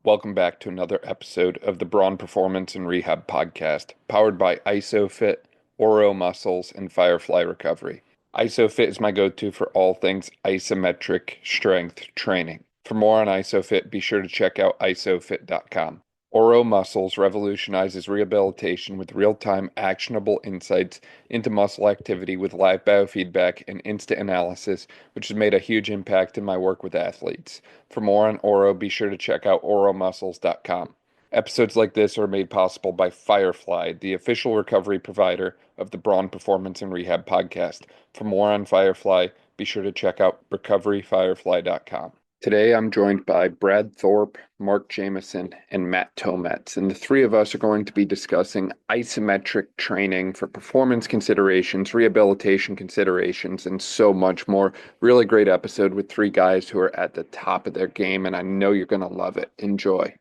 Welcome back to another episode of the Braun Performance and Rehab Podcast, powered by Isofit, Oro Muscles, and Firefly Recovery. Isofit is my go-to for all things isometric strength training. For more on Isofit, be sure to check out isofit.com. Oro Muscles revolutionizes rehabilitation with real-time actionable insights into muscle activity with live biofeedback and instant analysis, which has made a huge impact in my work with athletes. For more on Oro, be sure to check out oromuscles.com. Episodes like this are made possible by Firefly, the official recovery provider of the Braun Performance and Rehab Podcast. For more on Firefly, be sure to check out recoveryfirefly.com. Today, I'm joined by Brad Thorpe, Mark Jamison, and Matt Tometz, and the three of us are going to be discussing isometric training for performance considerations, rehabilitation considerations, and so much more. Really great episode with three guys who are at the top of their game, and I know you're going to love it. Enjoy.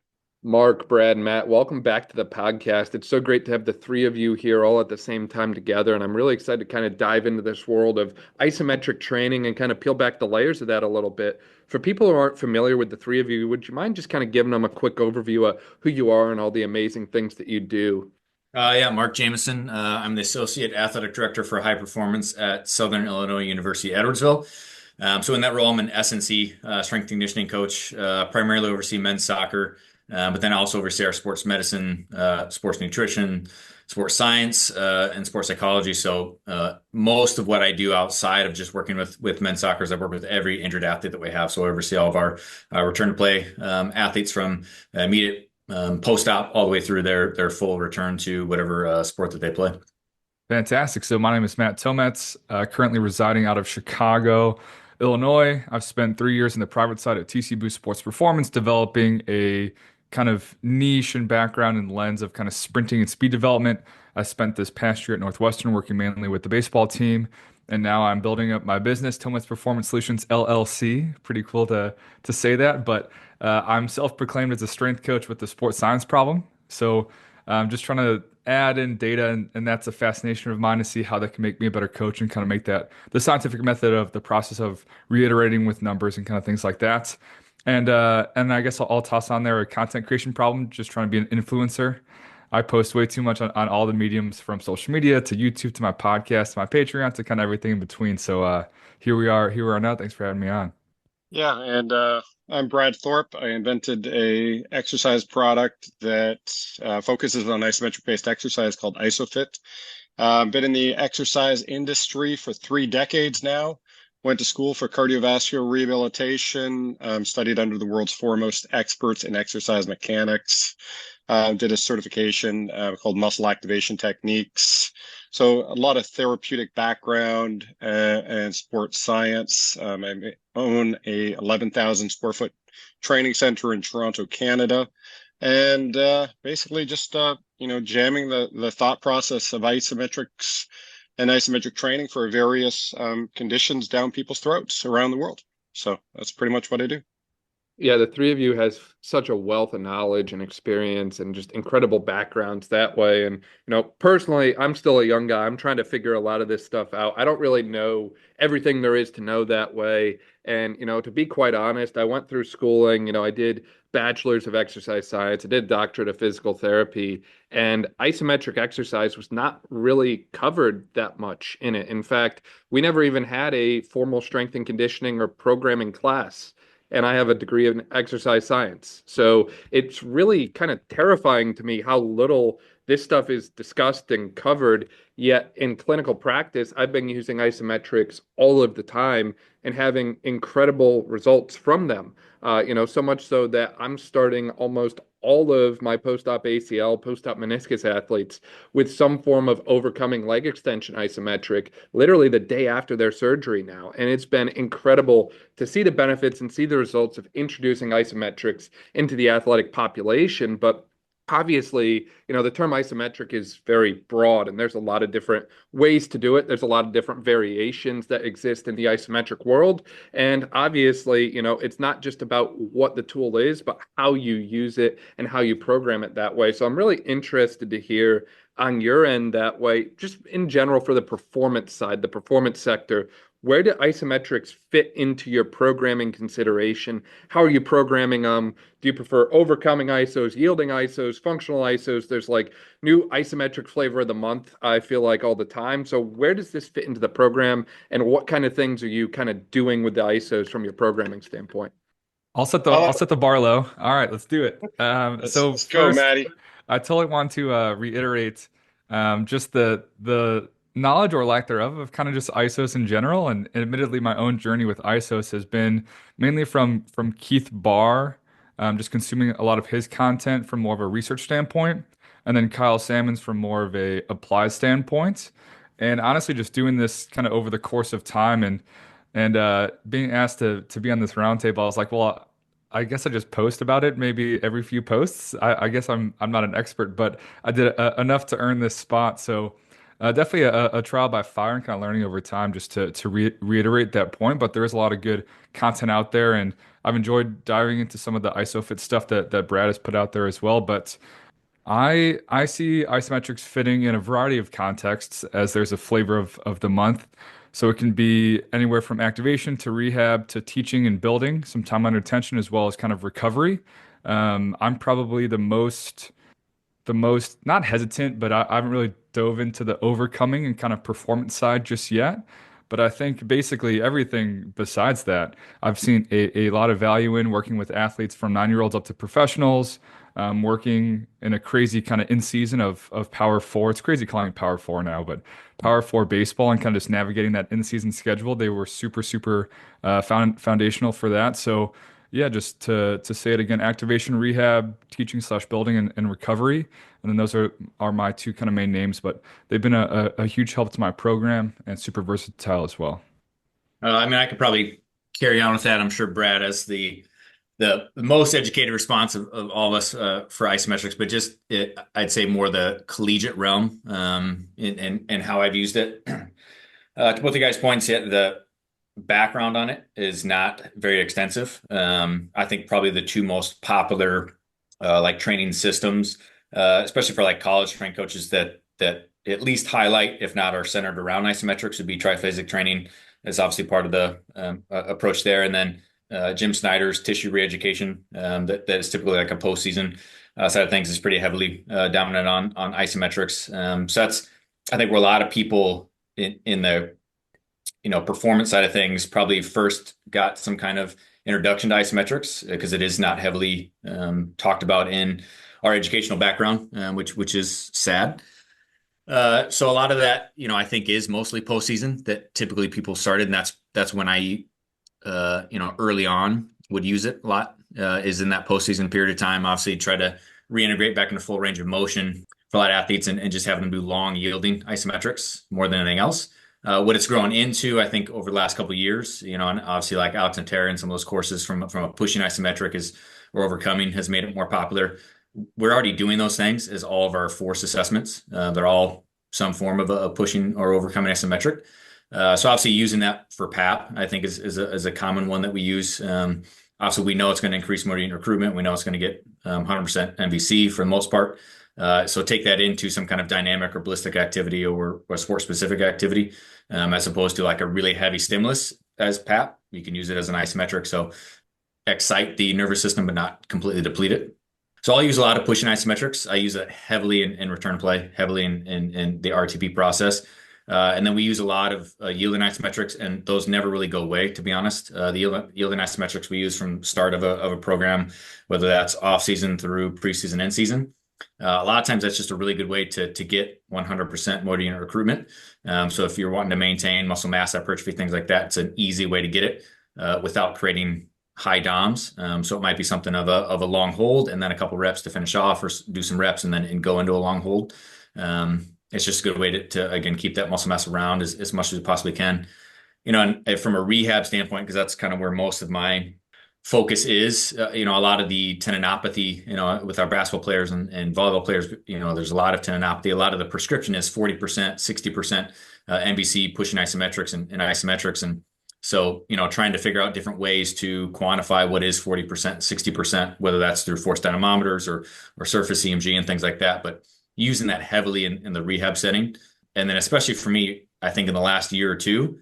Mark, Brad, Matt, welcome back to the podcast. It's so great to have the three of you here all at the same time together, and I'm really excited to kind of dive into this world of isometric training and kind of peel back the layers of that a little bit. For people who aren't familiar with the three of you, would you mind just kind of giving them a quick overview of who you are and all the amazing things that you do? Mark Jamison. I'm the Associate Athletic Director for High Performance at Southern Illinois University, Edwardsville. So in that role, I'm an S&C strength and conditioning coach, primarily oversee men's soccer, but then I also oversee our sports medicine, sports nutrition, sports science, and sports psychology. So most of what I do outside of just working with men's soccer is I work with every injured athlete that we have. So I oversee all of our return to play athletes from immediate post-op all the way through their full return to whatever sport that they play. Fantastic. So my name is Matt Tometz, currently residing out of Chicago, Illinois. I've spent 3 years in the private side at TC Boost Sports Performance, developing a kind of niche and background and lens of kind of sprinting and speed development. I spent this past year at Northwestern working mainly with the baseball team, and now I'm building up my business, Tometz Performance Solutions LLC. Pretty cool to say that, but I'm self-proclaimed as a strength coach with the sports science problem. So I'm just trying to add in data, and that's a fascination of mine to see how that can make me a better coach and kind of make that the scientific method of the process of reiterating with numbers and kind of things like that. And I guess I'll toss on there a content creation problem, just trying to be an influencer. I post way too much on all the mediums, from social media to YouTube to my podcast to my Patreon to kind of everything in between. So here we are now. Thanks for having me on. Yeah, and I'm Brad Thorpe. I invented a exercise product that focuses on isometric-based exercise called Isofit. Been in the exercise industry for 3 decades now. Went to school for cardiovascular rehabilitation, studied under the world's foremost experts in exercise mechanics, did a certification called Muscle Activation Techniques. So a lot of therapeutic background and sports science. I own a 11,000 square foot training center in Toronto, Canada. And basically just, jamming the thought process of isometrics and isometric training for various conditions down people's throats around the world. So that's pretty much what I do. Yeah, the three of you has such a wealth of knowledge and experience and just incredible backgrounds that way. And, personally, I'm still a young guy. I'm trying to figure a lot of this stuff out. I don't really know everything there is to know that way. And, to be quite honest, I went through schooling, I did bachelor's of exercise science. I did doctorate of physical therapy, and isometric exercise was not really covered that much in it. In fact, we never even had a formal strength and conditioning or programming class. And I have a degree in exercise science. So it's really kind of terrifying to me how little this stuff is discussed and covered. Yet in clinical practice, I've been using isometrics all of the time and having incredible results from them. So much so that I'm starting almost all of my post-op ACL, post-op meniscus athletes with some form of overcoming leg extension isometric, literally the day after their surgery now. And it's been incredible to see the benefits and see the results of introducing isometrics into the athletic population. But obviously, the term isometric is very broad, and there's a lot of different ways to do it. There's a lot of different variations that exist in the isometric world. And obviously, it's not just about what the tool is, but how you use it and how you program it that way. So I'm really interested to hear on your end that way, just in general for the performance side, the performance sector, where do isometrics fit into your programming consideration? How are you programming them? Do you prefer overcoming ISOs, yielding ISOs, functional ISOs? There's like new isometric flavor of the month, I feel like, all the time. So where does this fit into the program, and what kind of things are you kind of doing with the ISOs from your programming standpoint? I'll set the bar low. All right, let's do it. So Let's go, first, Maddie. I totally want to reiterate just the knowledge or lack thereof of kind of just ISOs in general. And admittedly, my own journey with ISOs has been mainly from Keith Barr, just consuming a lot of his content from more of a research standpoint, and then Kyle Salmons from more of a applied standpoint. And honestly, just doing this kind of over the course of time and being asked to be on this roundtable, I was like, well, I guess I just post about it maybe every few posts. I guess I'm not an expert, but I did enough to earn this spot. So definitely a trial by fire and kind of learning over time just to reiterate that point. But there is a lot of good content out there, and I've enjoyed diving into some of the ISOFIT stuff that Brad has put out there as well. But I see isometrics fitting in a variety of contexts as there's a flavor of the month. So it can be anywhere from activation to rehab to teaching and building, some time under tension as well as kind of recovery. I'm probably the most not hesitant, but I haven't really dove into the overcoming and kind of performance side just yet. But I think basically everything besides that, I've seen a lot of value in working with athletes from 9-year-olds up to professionals, working in a crazy kind of in season of Power Four. It's crazy calling it Power Four now, but Power Four baseball and kind of just navigating that in season schedule. They were super foundational for that. So yeah, just to say it again, activation, rehab, teaching slash building and recovery. And then those are my two kind of main names, but they've been a huge help to my program and super versatile as well. I mean, I could probably carry on with that. I'm sure Brad has the most educated response of all of us for isometrics, but just I'd say more the collegiate realm and how I've used it. To both the guys' points, the background on it is not very extensive. I think probably the two most popular like training systems, especially for like college strength coaches that at least highlight, if not are centered around isometrics, would be triphasic training. Is obviously part of the approach there, and then Jim Snyder's tissue reeducation that is typically like a postseason side of things is pretty heavily dominant on isometrics. So that's I think where a lot of people in the performance side of things probably first got some kind of introduction to isometrics because it is not heavily talked about in our educational background, which is sad. So a lot of that, I think is mostly postseason that typically people started, and that's when I, early on would use it a lot, is in that postseason period of time. Obviously, try to reintegrate back into full range of motion for a lot of athletes and just having them do long yielding isometrics more than anything else. What it's grown into, I think, over the last couple of years, and obviously like Alex and Tara and some of those courses from a pushing isometric or overcoming has made it more popular. We're already doing those things as all of our force assessments. They're all some form of a pushing or overcoming isometric. So obviously using that for PAP, I think is a common one that we use. Obviously, we know it's going to increase motor unit recruitment. We know it's going to get 100% MVC for the most part. So take that into some kind of dynamic or ballistic activity or sport-specific activity, as opposed to like a really heavy stimulus as PAP. You can use it as an isometric. So excite the nervous system, but not completely deplete it. So I'll use a lot of pushing isometrics. I use it heavily in return play, heavily in the RTP process. And then we use a lot of yielding isometrics, and those never really go away, to be honest. The yielding isometrics we use from start of a program, whether that's off season through preseason and season. A lot of times that's just a really good way to get 100% motor unit recruitment. So if you're wanting to maintain muscle mass hypertrophy, things like that, it's an easy way to get it without creating high DOMs. So it might be something of a long hold and then a couple reps to finish off, or do some reps and go into a long hold. It's just a good way to again, keep that muscle mass around as much as you possibly can. And from a rehab standpoint, because that's kind of where most of my focus is, a lot of the tendinopathy, with our basketball players and volleyball players, there's a lot of tendinopathy. A lot of the prescription is 40%, 60% MVC pushing isometrics and isometrics. And so, trying to figure out different ways to quantify what is 40%, 60%, whether that's through force dynamometers or surface EMG and things like that, but using that heavily in the rehab setting. And then especially for me, I think in the last year or two,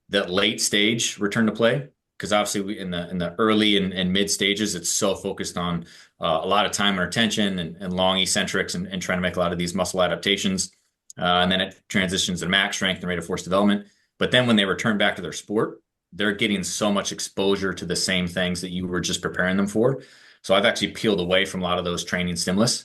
that late stage return to play, because obviously in the early and mid stages, it's so focused on a lot of time and attention and long eccentrics and trying to make a lot of these muscle adaptations. And then it transitions to max strength and rate of force development. But then when they return back to their sport, they're getting so much exposure to the same things that you were just preparing them for. So I've actually peeled away from a lot of those training stimulus,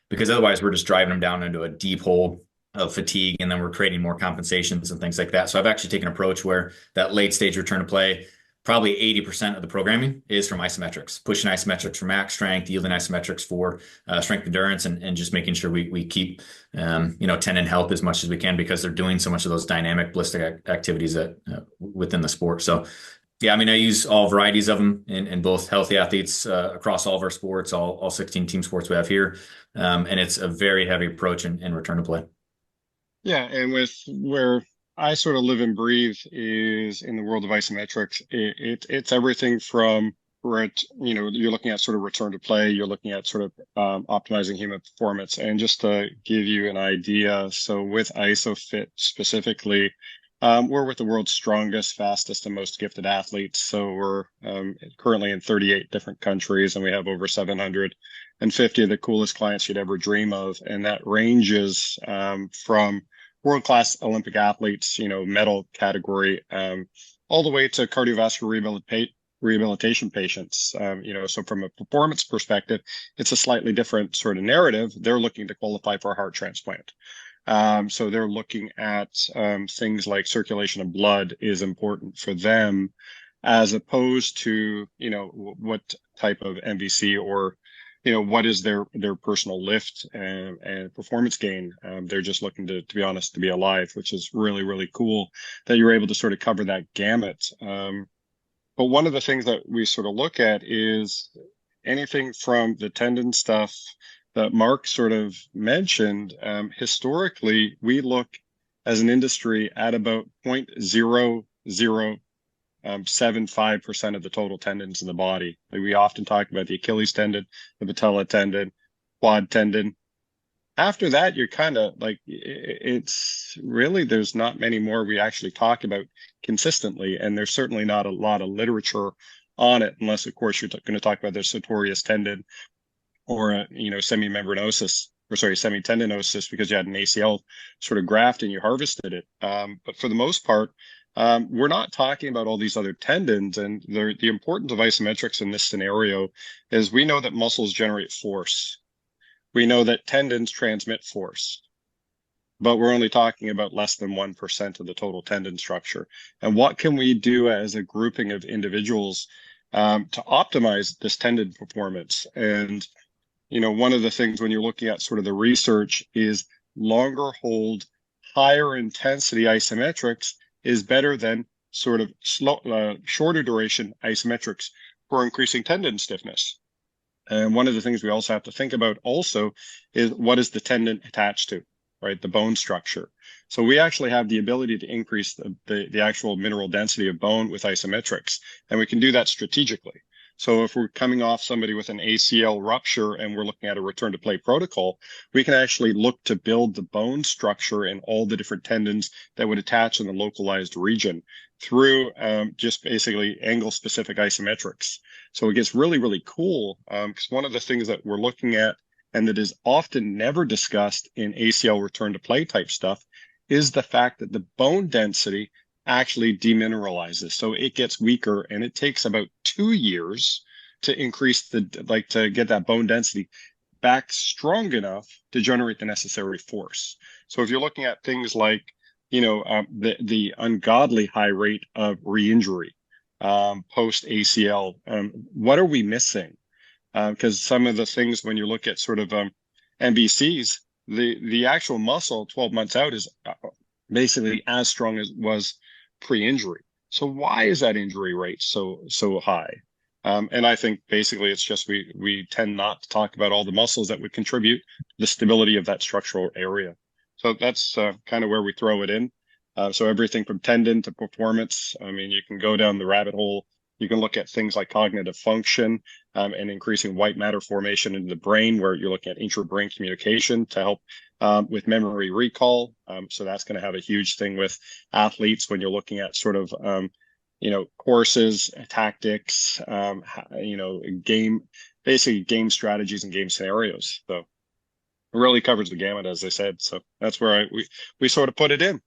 because otherwise we're just driving them down into a deep hole of fatigue, and then we're creating more compensations and things like that. So I've actually taken an approach where that late stage return to play, probably 80% of the programming is from isometrics, pushing isometrics for max strength, yielding isometrics for strength endurance, and just making sure we keep tendon health as much as we can, because they're doing so much of those dynamic ballistic activities that within the sport. So yeah, I mean, I use all varieties of them in both healthy athletes across all of our sports, all 16 team sports we have here. And it's a very heavy approach in return to play. Yeah, and with where I sort of live and breathe is in the world of isometrics. It's everything from where you're looking at sort of return to play, you're looking at sort of optimizing human performance. And just to give you an idea, so with ISOFIT specifically, we're with the world's strongest, fastest, and most gifted athletes. So we're currently in 38 different countries, and we have over 750 of the coolest clients you'd ever dream of. And that ranges from world-class Olympic athletes, medal category, all the way to cardiovascular rehabilitation patients. So from a performance perspective, it's a slightly different sort of narrative. They're looking to qualify for a heart transplant. So they're looking at things like circulation of blood is important for them, as opposed to, what type of MVC or, what is their personal lift and performance gain. They're just looking to be honest, to be alive, which is really, really cool that you're able to sort of cover that gamut. But one of the things that we sort of look at is anything from the tendon stuff that Mark sort of mentioned. Historically, we look as an industry at about 0.0075% of the total tendons in the body. Like, we often talk about the Achilles tendon, the patella tendon, quad tendon. After that, you're kind of like, it's really, there's not many more we actually talk about consistently. And there's certainly not a lot of literature on it, unless, of course, you're going to talk about the sartorius tendon or semitendinosus, because you had an ACL sort of graft and you harvested it. But for the most part, we're not talking about all these other tendons. And the importance of isometrics in this scenario is we know that muscles generate force. We know that tendons transmit force, but we're only talking about less than 1% of the total tendon structure. And what can we do as a grouping of individuals to optimize this tendon performance? And one of the things when you're looking at sort of the research is longer hold, higher intensity isometrics is better than sort of shorter duration isometrics for increasing tendon stiffness. And one of the things we also have to think about also is, what is the tendon attached to, right? The bone structure. So we actually have the ability to increase the actual mineral density of bone with isometrics, and we can do that strategically. So if we're coming off somebody with an ACL rupture and we're looking at a return to play protocol, we can actually look to build the bone structure and all the different tendons that would attach in the localized region through just basically angle specific isometrics. So it gets really, really cool, because one of the things that we're looking at and that is often never discussed in ACL return to play type stuff is the fact that the bone density actually demineralizes. So it gets weaker, and it takes about 2 years to increase to get that bone density back strong enough to generate the necessary force. So if you're looking at things like, the ungodly high rate of re-injury post ACL, what are we missing? Because some of the things, when you look at sort of MVCs, the actual muscle 12 months out is basically as strong as it was pre-injury. So why is that injury rate so high? And I think basically it's just we tend not to talk about all the muscles that would contribute to the stability of that structural area. So that's kind of where we throw it in. So everything from tendon to performance. I mean, you can go down the rabbit hole, You can look at things like cognitive function and increasing white matter formation in the brain, where you're looking at intra-brain communication to help with memory recall. So that's going to have a huge thing with athletes when you're looking at sort of courses, tactics, basically game strategies and game scenarios. So it really covers the gamut, as I said. So that's where we sort of put it in.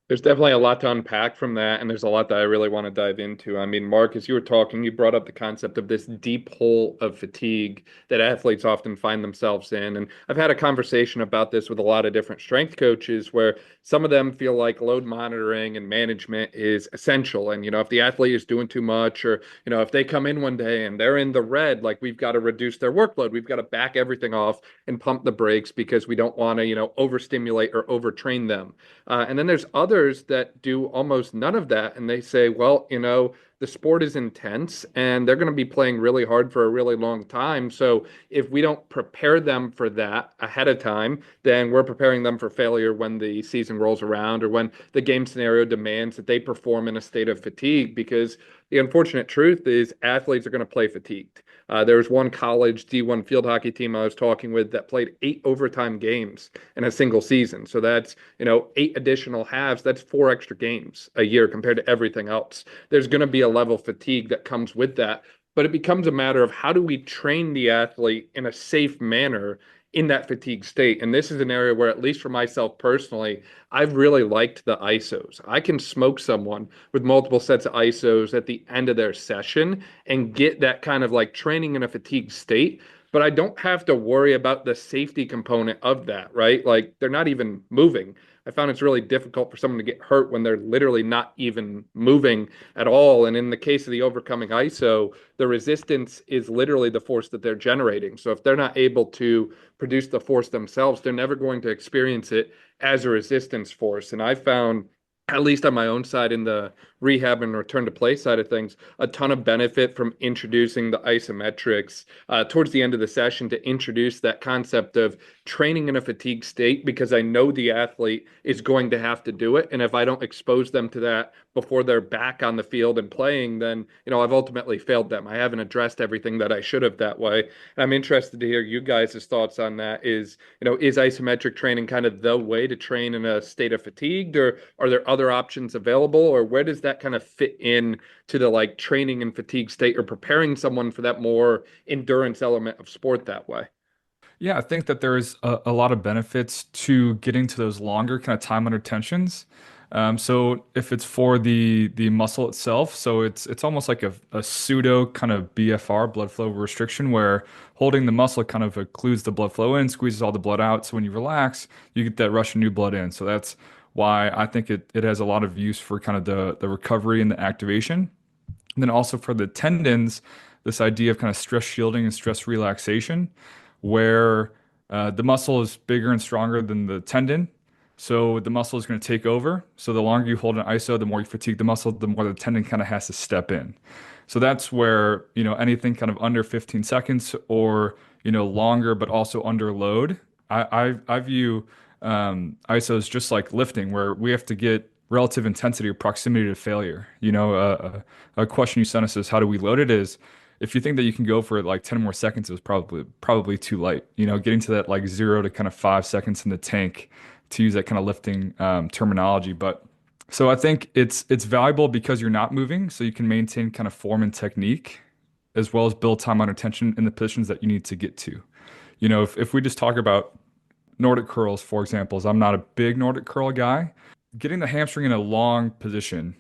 There's definitely a lot to unpack from that, and there's a lot that I really want to dive into. I mean, Mark, as you were talking, you brought up the concept of this deep hole of fatigue that athletes often find themselves in. And I've had a conversation about this with a lot of different strength coaches where some of them feel like load monitoring and management is essential. And, if the athlete is doing too much, or, if they come in one day and they're in the red, like, we've got to reduce their workload. We've got to back everything off and pump the brakes because we don't want to, overstimulate or overtrain them. And then there's others that do almost none of that. And they say, well, the sport is intense and they're going to be playing really hard for a really long time. So if we don't prepare them for that ahead of time, then we're preparing them for failure when the season rolls around or when the game scenario demands that they perform in a state of fatigue, because the unfortunate truth is athletes are going to play fatigued. There was one college D1 field hockey team I was talking with that played 8 overtime games in a single season. So that's, 8 additional halves. That's 4 extra games a year compared to everything else. There's going to be a level of fatigue that comes with that. But it becomes a matter of how do we train the athlete in a safe manner in that fatigue state. And this is an area where, at least for myself personally, I've really liked the ISOs. I can smoke someone with multiple sets of ISOs at the end of their session and get that kind of like training in a fatigue state. But I don't have to worry about the safety component of that, right? Like, they're not even moving. I found it's really difficult for someone to get hurt when they're literally not even moving at all. And in the case of the overcoming ISO, the resistance is literally the force that they're generating. So if they're not able to produce the force themselves, they're never going to experience it as a resistance force. And I found, at least on my own side in the rehab and return to play side of things, a ton of benefit from introducing the isometrics towards the end of the session to introduce that concept of training in a fatigue state, because I know the athlete is going to have to do it. And if I don't expose them to that before they're back on the field and playing, then, I've ultimately failed them. I haven't addressed everything that I should have that way. And I'm interested to hear you guys' thoughts on that. Is isometric training kind of the way to train in a state of fatigue, or are there other options available, or where does that kind of fit in to the like training and fatigue state, or preparing someone for that more endurance element of sport that way? Yeah, I think that there's a lot of benefits to getting to those longer kind of time under tensions. So if it's for the muscle itself, so it's almost like a pseudo kind of BFR, blood flow restriction, where holding the muscle kind of occludes the blood flow in, squeezes all the blood out. So when you relax, you get that rush of new blood in. So that's why I think it has a lot of use for kind of the recovery and the activation. And then also for the tendons, this idea of kind of stress shielding and stress relaxation, where the muscle is bigger and stronger than the tendon. So the muscle is going to take over. So the longer you hold an ISO, the more you fatigue the muscle, the more the tendon kind of has to step in. So that's where, anything kind of under 15 seconds or, longer, but also under load. I view ISOs just like lifting, where we have to get relative intensity or proximity to failure. A question you sent us is, how do we load it? Is, if you think that you can go for like 10 more seconds, it was probably too light. Getting to that like 0 to kind of 5 seconds in the tank, to use that kind of lifting terminology. But so I think it's valuable because you're not moving, so you can maintain kind of form and technique, as well as build time under tension in the positions that you need to get to. If we just talk about Nordic curls, for example, I'm not a big Nordic curl guy. Getting the hamstring in a long position,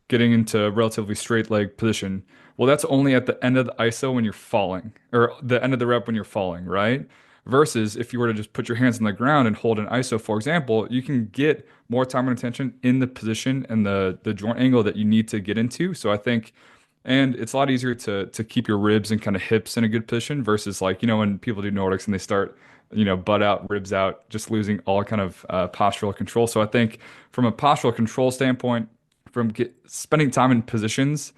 getting into a relatively straight leg position, well, that's only at the end of the ISO when you're falling, or the end of the rep when you're falling, right? Versus if you were to just put your hands on the ground and hold an ISO, for example, you can get more time and attention in the position and the joint angle that you need to get into. So I think, and it's a lot easier to keep your ribs and kind of hips in a good position versus like, when people do Nordics and they start, butt out, ribs out, just losing all kind of postural control. So I think from a postural control standpoint, from spending time in positions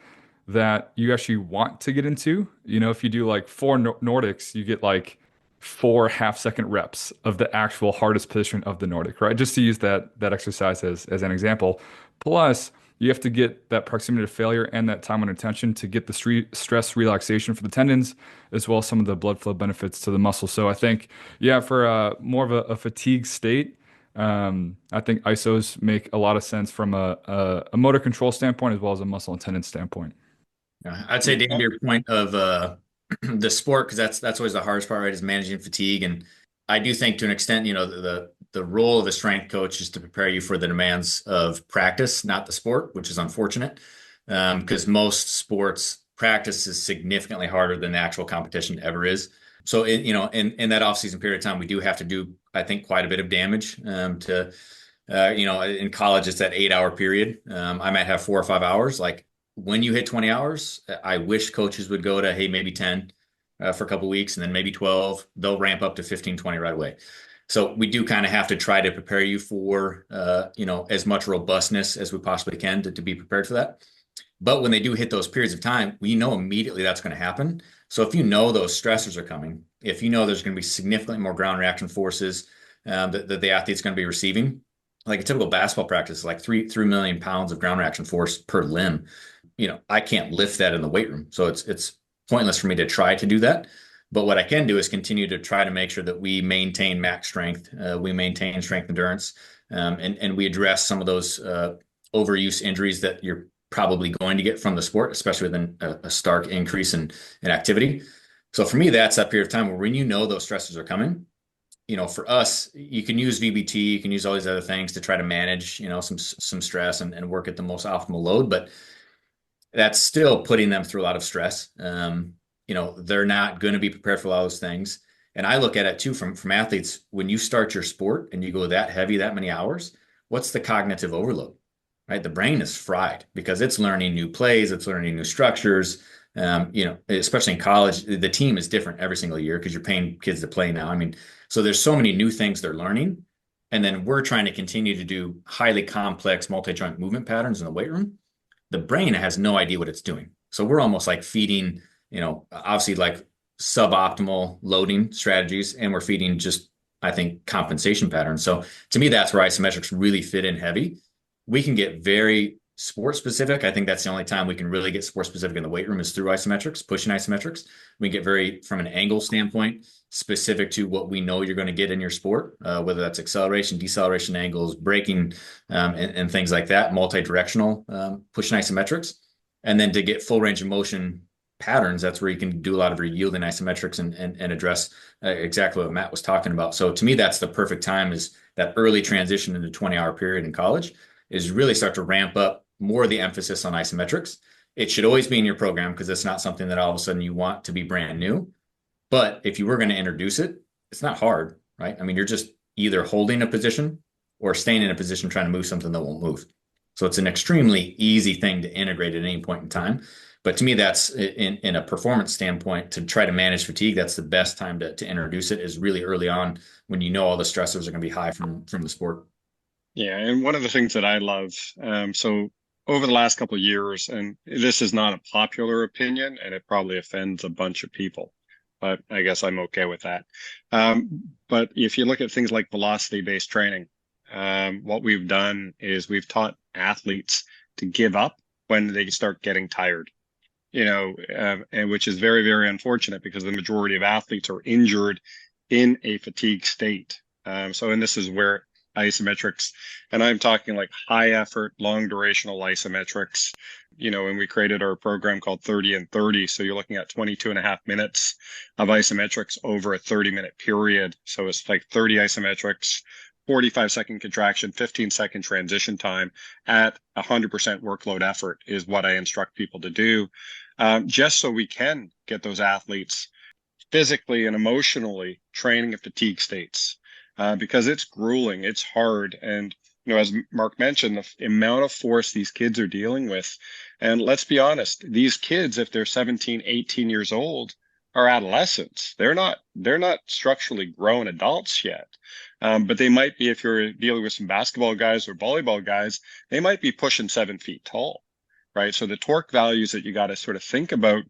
that you actually want to get into, if you do like 4 Nordics, you get like 4 half-second reps of the actual hardest position of the Nordic, right? Just to use that exercise as an example. Plus, you have to get that proximity to failure and that time under tension to get the stress relaxation for the tendons, as well as some of the blood flow benefits to the muscle. So I think, yeah, for more of a fatigue state, I think ISOs make a lot of sense from a motor control standpoint as well as a muscle and tendon standpoint. I'd say, Dan, to your point of the sport, because that's always the hardest part, right, is managing fatigue. And I do think to an extent, the role of a strength coach is to prepare you for the demands of practice, not the sport, which is unfortunate, because most sports practice is significantly harder than the actual competition ever is. So, in that off-season period of time, we do have to do, I think, quite a bit of damage in college, it's that 8-hour period. I might have 4 or 5 hours. Like when you hit 20 hours, I wish coaches would go to, hey, maybe 10 for a couple of weeks and then maybe 12. They'll ramp up to 15, 20 right away. So we do kind of have to try to prepare you for, as much robustness as we possibly can to be prepared for that. But when they do hit those periods of time, we know immediately that's going to happen. So if you know those stressors are coming, if you know there's going to be significantly more ground reaction forces that the athlete's going to be receiving, like a typical basketball practice, like 3 million pounds of ground reaction force per limb. I can't lift that in the weight room. So it's pointless for me to try to do that. But what I can do is continue to try to make sure that we maintain max strength, we maintain strength endurance, and we address some of those overuse injuries that you're probably going to get from the sport, especially with a stark increase in activity. So for me, that's that period of time where when those stresses are coming, for us, you can use VBT, you can use all these other things to try to manage, some stress and work at the most optimal load, but that's still putting them through a lot of stress. They're not going to be prepared for a lot of those things. And I look at it too from athletes, when you start your sport and you go that heavy, that many hours, what's the cognitive overload, right? The brain is fried because it's learning new plays, it's learning new structures. Especially in college, the team is different every single year because you're paying kids to play now. I mean, so there's so many new things they're learning. And then we're trying to continue to do highly complex multi-joint movement patterns in the weight room. The brain has no idea what it's doing. So we're almost like feeding, obviously like suboptimal loading strategies, and we're feeding just, I think, compensation patterns. So to me, that's where isometrics really fit in heavy. We can get very sport specific. I think that's the only time we can really get sport specific in the weight room is through isometrics, pushing isometrics. We get very, from an angle standpoint, specific to what we know you're going to get in your sport, whether that's acceleration, deceleration angles, braking, and things like that, multi-directional pushing isometrics. And then to get full range of motion patterns, that's where you can do a lot of your yielding isometrics and address exactly what Matt was talking about. So to me, that's the perfect time, is that early transition into 20-hour period in college is really start to ramp up more of the emphasis on isometrics. It should always be in your program because it's not something that all of a sudden you want to be brand new. But if you were going to introduce it, it's not hard, right? I mean, you're just either holding a position or staying in a position trying to move something that won't move. So it's an extremely easy thing to integrate at any point in time. But to me, that's in a performance standpoint, to try to manage fatigue, that's the best time to introduce it, is really early on when all the stressors are going to be high from the sport. Yeah, and one of the things that I love, so over the last couple of years, and this is not a popular opinion, and it probably offends a bunch of people, but I guess I'm okay with that. But if you look at things like velocity-based training, what we've done is we've taught athletes to give up when they start getting tired, and which is very, very unfortunate because the majority of athletes are injured in a fatigue state. And this is where isometrics, and I'm talking like high effort, long durational isometrics, and we created our program called 30 and 30. So you're looking at 22.5 minutes of isometrics over a 30-minute period. So it's like 30 isometrics, 45-second contraction, 15-second transition time at 100% workload effort is what I instruct people to do, just so we can get those athletes physically and emotionally training at fatigue states. Because it's grueling, it's hard. And, as Mark mentioned, the amount of force these kids are dealing with. And let's be honest, these kids, if they're 17, 18 years old, are adolescents. They're not structurally grown adults yet. But they might be, if you're dealing with some basketball guys or volleyball guys, they might be pushing 7 feet tall, right? So the torque values that you got to sort of think about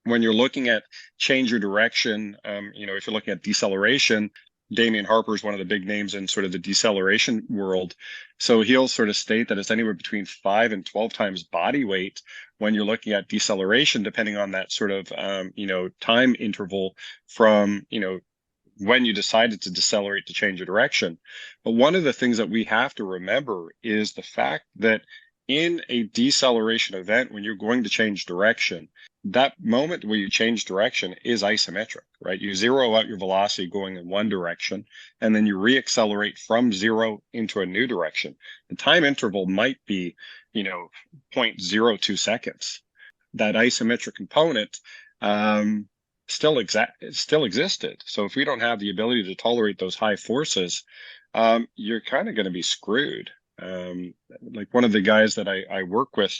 when you're looking at change your direction, if you're looking at deceleration, Damian Harper is one of the big names in sort of the deceleration world. So he'll sort of state that it's anywhere between 5 and 12 times body weight when you're looking at deceleration, depending on that sort of, time interval from, when you decided to decelerate to change your direction. But one of the things that we have to remember is the fact that in a deceleration event, when you're going to change direction, that moment where you change direction is isometric, right? You zero out your velocity going in one direction, and then you reaccelerate from zero into a new direction. The time interval might be, 0.02 seconds. That isometric component still existed. So if we don't have the ability to tolerate those high forces, you're kind of going to be screwed. Like one of the guys that I work with,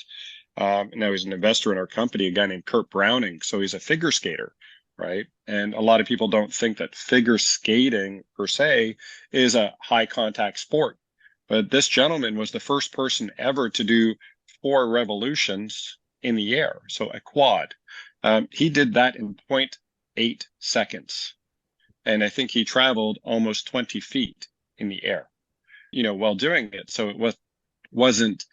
now he's an investor in our company, a guy named Kurt Browning. So he's a figure skater, right? And a lot of people don't think that figure skating per se is a high contact sport. But this gentleman was the first person ever to do 4 revolutions in the air. So a quad. He did that in 0.8 seconds. And I think he traveled almost 20 feet in the air, while doing it. So it wasn't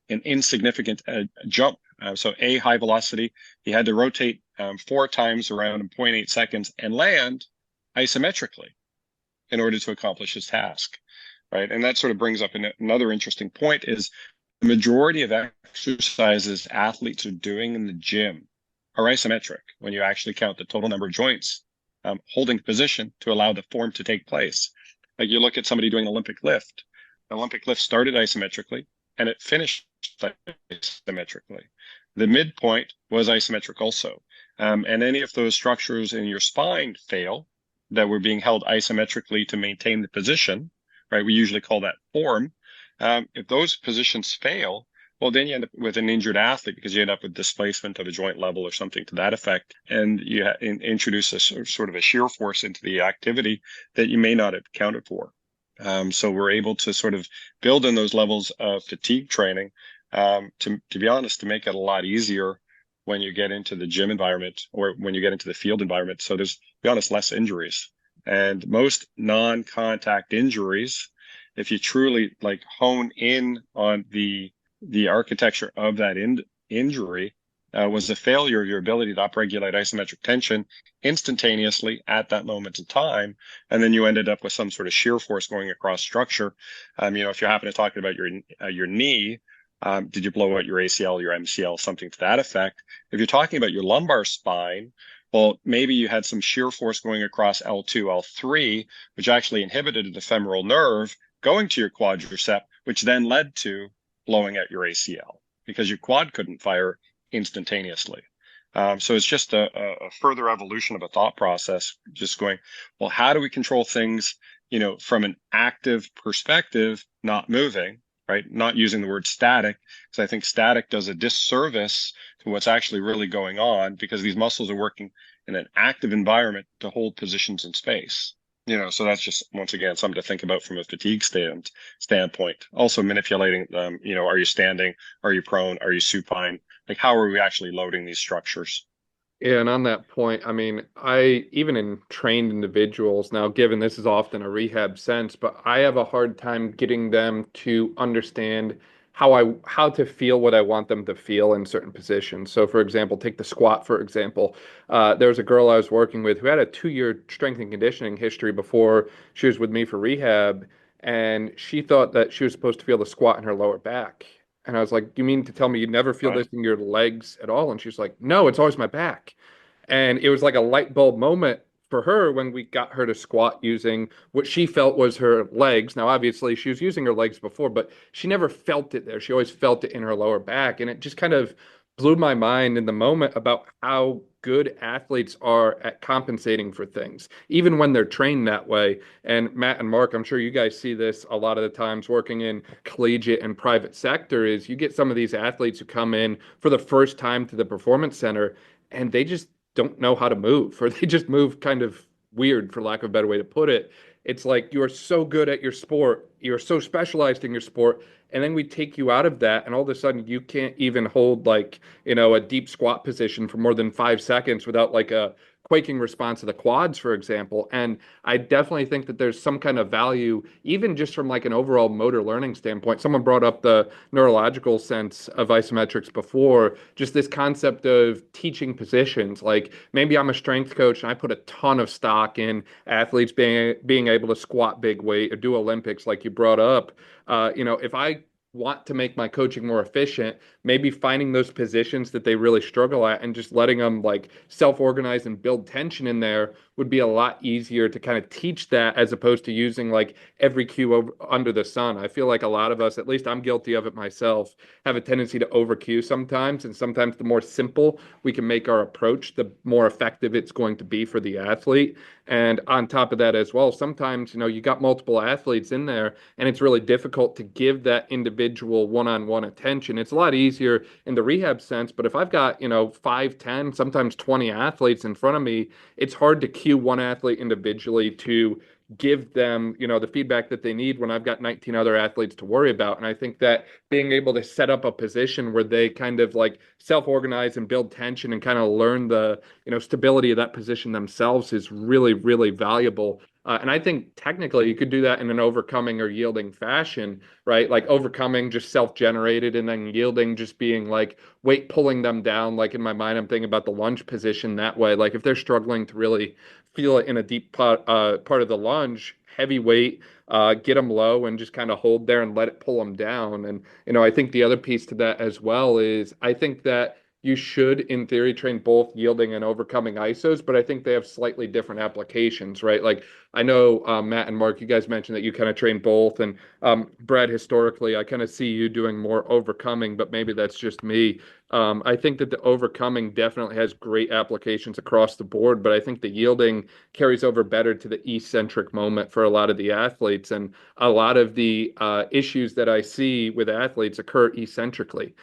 an insignificant jump. So high velocity, he had to rotate 4 times around in 0.8 seconds and land isometrically in order to accomplish his task, right? And that sort of brings up another interesting point is the majority of exercises athletes are doing in the gym are isometric when you actually count the total number of joints holding position to allow the form to take place. Like you look at somebody doing Olympic lift. Olympic lift started isometrically and it finished isometrically. The midpoint was isometric also. And any of those structures in your spine fail that were being held isometrically to maintain the position, right? We usually call that form. If those positions fail, well, then you end up with an injured athlete because you end up with displacement of a joint level or something to that effect. And you introduce a sort of a shear force into the activity that you may not have accounted for. So we're able to sort of build in those levels of fatigue training, to be honest, to make it a lot easier when you get into the gym environment or when you get into the field environment. So there's, to be honest, less injuries. And most non-contact injuries, if you truly like hone in on the architecture of that injury, was the failure of your ability to upregulate isometric tension instantaneously at that moment in time. And then you ended up with some sort of shear force going across structure. If you happen to talk about your knee, did you blow out your ACL, your MCL, something to that effect? If you're talking about your lumbar spine, well, maybe you had some shear force going across L2, L3, which actually inhibited the femoral nerve going to your quadricep, which then led to blowing out your ACL because your quad couldn't fire instantaneously. So it's just a further evolution of a thought process, just going, well, how do we control things, from an active perspective, not moving, right? Not using the word static, because I think static does a disservice to what's actually really going on because these muscles are working in an active environment to hold positions in space. So that's just, once again, something to think about from a fatigue standpoint. Also manipulating, are you standing? Are you prone? Are you supine? Like, how are we actually loading these structures? Yeah, and on that point, I mean, even in trained individuals, now given this is often a rehab sense, but I have a hard time getting them to understand how to feel what I want them to feel in certain positions. So for example, take the squat, for example. There was a girl I was working with who had a 2-year strength and conditioning history before she was with me for rehab, and she thought that she was supposed to feel the squat in her lower back. And I was like, you mean to tell me you never feel this in your legs at all? And she's like, no, it's always my back. And it was like a light bulb moment for her when we got her to squat using what she felt was her legs. Now, obviously, she was using her legs before, but she never felt it there. She always felt it in her lower back. And it just kind of blew my mind in the moment about how good athletes are at compensating for things, even when they're trained that way. And Matt and Mark, I'm sure you guys see this a lot of the times working in collegiate and private sector, is you get some of these athletes who come in for the first time to the performance center and they just don't know how to move, or they just move kind of weird, for lack of a better way to put it. It's like you are so good at your sport, you're so specialized in your sport, and then we take you out of that, and all of a sudden you can't even hold a deep squat position for more than 5 seconds without like a quaking response of the quads, for example. And I definitely think that there's some kind of value, even just from like an overall motor learning standpoint. Someone brought up the neurological sense of isometrics before, just this concept of teaching positions. Like maybe I'm a strength coach and I put a ton of stock in athletes being able to squat big weight or do Olympics, like you brought up. If I want to make my coaching more efficient, maybe finding those positions that they really struggle at and just letting them like self-organize and build tension in there would be a lot easier to kind of teach that, as opposed to using like every cue under the sun. I feel like a lot of us, at least I'm guilty of it myself, have a tendency to over cue sometimes, and sometimes the more simple we can make our approach, the more effective it's going to be for the athlete. And on top of that as well, sometimes, you got multiple athletes in there and it's really difficult to give that individual one-on-one attention. It's a lot easier in the rehab sense, but if I've got, 5, 10, sometimes 20 athletes in front of me, it's hard to cue one athlete individually to give them, the feedback that they need when I've got 19 other athletes to worry about. And I think that being able to set up a position where they kind of like self-organize and build tension and kind of learn the, stability of that position themselves is really, really valuable. And I think technically you could do that in an overcoming or yielding fashion, right? Like overcoming just self-generated, and then yielding just being like weight pulling them down. Like in my mind, I'm thinking about the lunge position that way. Like if they're struggling to really feel it in a deep part of the lunge, heavy weight, get them low and just kind of hold there and let it pull them down. And, I think the other piece to that as well is I think that you should, in theory, train both yielding and overcoming ISOs, but I think they have slightly different applications, right? Like I know Matt and Mark, you guys mentioned that you kind of train both, and Brad, historically, I kind of see you doing more overcoming, but maybe that's just me. I think that the overcoming definitely has great applications across the board, but I think the yielding carries over better to the eccentric moment for a lot of the athletes, and a lot of the issues that I see with athletes occur eccentrically.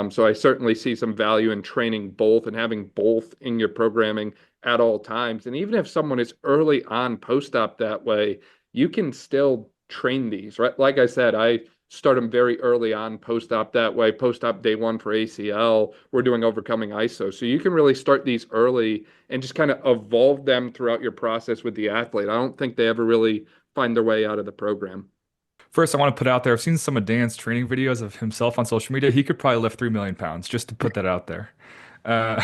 So I certainly see some value in training both and having both in your programming at all times. And even if someone is early on post-op that way, you can still train these, right? Like I said, I start them very early on post-op that way. Post-op day one for ACL, we're doing overcoming ISO. So you can really start these early and just kind of evolve them throughout your process with the athlete. I don't think they ever really find their way out of the program. First, I want to put out there, I've seen some of Dan's training videos of himself on social media. He could probably lift 3 million pounds, just to put that out there.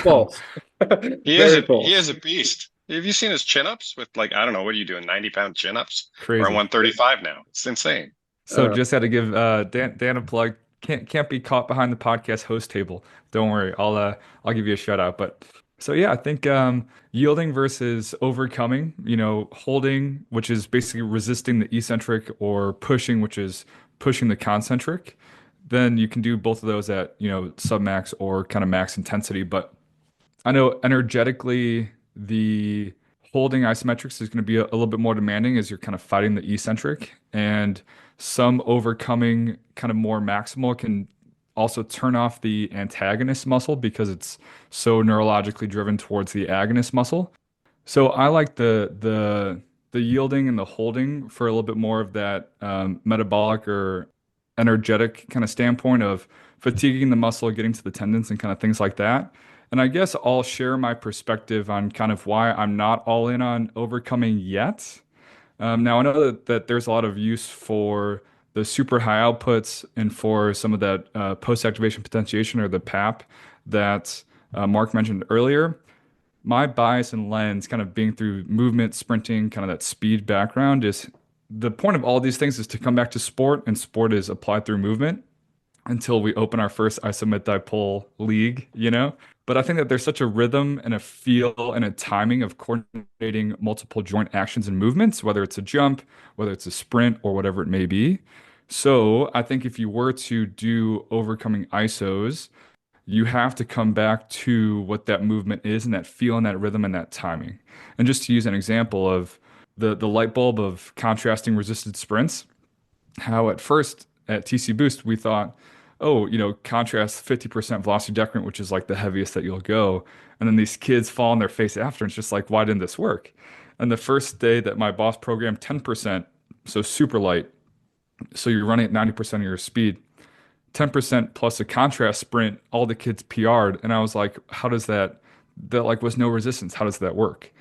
False. He Very he false. is a beast. Have you seen his chin-ups with like, I don't know, what are you doing, 90-pound chin-ups? We're Crazy. on 135 now. It's insane. So just had to give Dan a plug. Can't be caught behind the podcast host table. Don't worry, I'll give you a shout out. But so yeah, I think yielding versus overcoming, holding, which is basically resisting the eccentric, or pushing, which is pushing the concentric. Then you can do both of those at, submax or kind of max intensity. But I know energetically the holding isometrics is going to be a little bit more demanding as you're kind of fighting the eccentric, and some overcoming kind of more maximal can also turn off the antagonist muscle because it's so neurologically driven towards the agonist muscle. So I like the yielding and the holding for a little bit more of that metabolic or energetic kind of standpoint of fatiguing the muscle, getting to the tendons and kind of things like that. And I guess I'll share my perspective on kind of why I'm not all in on overcoming yet. Now, I know that there's a lot of use for the super high outputs and for some of that post-activation potentiation, or the PAP, that Mark mentioned earlier. My bias and lens, kind of being through movement, sprinting, kind of that speed background, is the point of all these things is to come back to sport, and sport is applied through movement until we open our first isomet dipole league. But I think that there's such a rhythm and a feel and a timing of coordinating multiple joint actions and movements, whether it's a jump, whether it's a sprint, or whatever it may be. So I think if you were to do overcoming ISOs, you have to come back to what that movement is, and that feel and that rhythm and that timing. And just to use an example of the light bulb of contrasting resisted sprints, how at first at TC Boost we thought, oh, contrast 50% velocity decrement, which is like the heaviest that you'll go. And then these kids fall on their face after, and it's just like, why didn't this work? And the first day that my boss programmed 10%, so super light, so you're running at 90% of your speed, 10% plus a contrast sprint, all the kids PR'd. And I was like, how does that that like was no resistance. How does that work?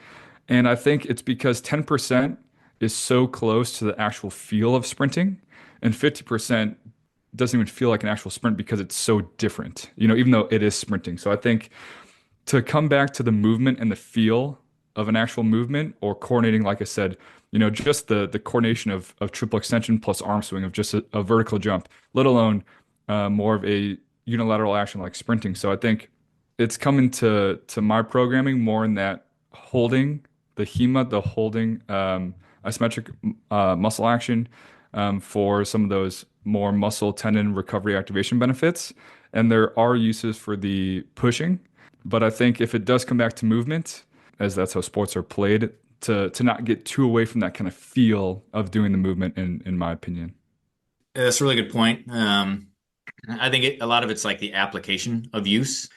And I think it's because 10% is so close to the actual feel of sprinting, and 50% doesn't even feel like an actual sprint because it's so different, even though it is sprinting. So I think to come back to the movement and the feel of an actual movement or coordinating, like I said, just the coordination of triple extension plus arm swing of just a vertical jump, let alone more of a unilateral action like sprinting. So I think it's coming to my programming more in that holding the HEMA, the holding isometric muscle action for some of those more muscle tendon recovery activation benefits. And there are uses for the pushing. But I think if it does come back to movement, as that's how sports are played, to not get too away from that kind of feel of doing the movement, in my opinion. That's a really good point. I think a lot of it's like the application of use.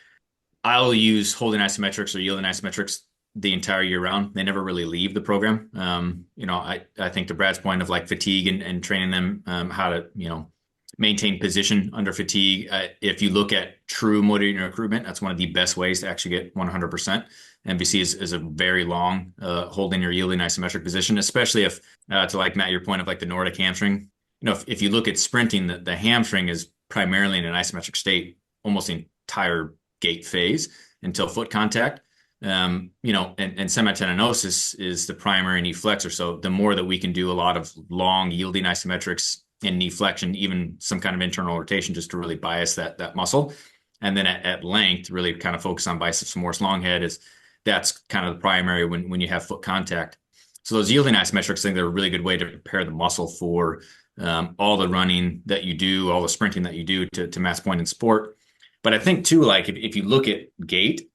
I'll use holding isometrics or yielding isometrics the entire year round. They never really leave the program. I think to Brad's point of like fatigue and training them how to, maintain position under fatigue. If you look at true motor unit recruitment, that's one of the best ways to actually get 100%. MVC is a very long holding or yielding isometric position, especially if, to like Matt, your point of like the Nordic hamstring. If you look at sprinting, the hamstring is primarily in an isometric state almost the entire gait phase until foot contact. And semitendinosus is the primary knee flexor. So the more that we can do a lot of long yielding isometrics and knee flexion, even some kind of internal rotation, just to really bias that muscle. And then at length, really kind of focus on biceps femoris long head that's kind of the primary when you have foot contact. So those yielding isometrics, I think they're a really good way to prepare the muscle for all the running that you do, all the sprinting that you do to Matt's point in sport. But I think too, like if you look at gait,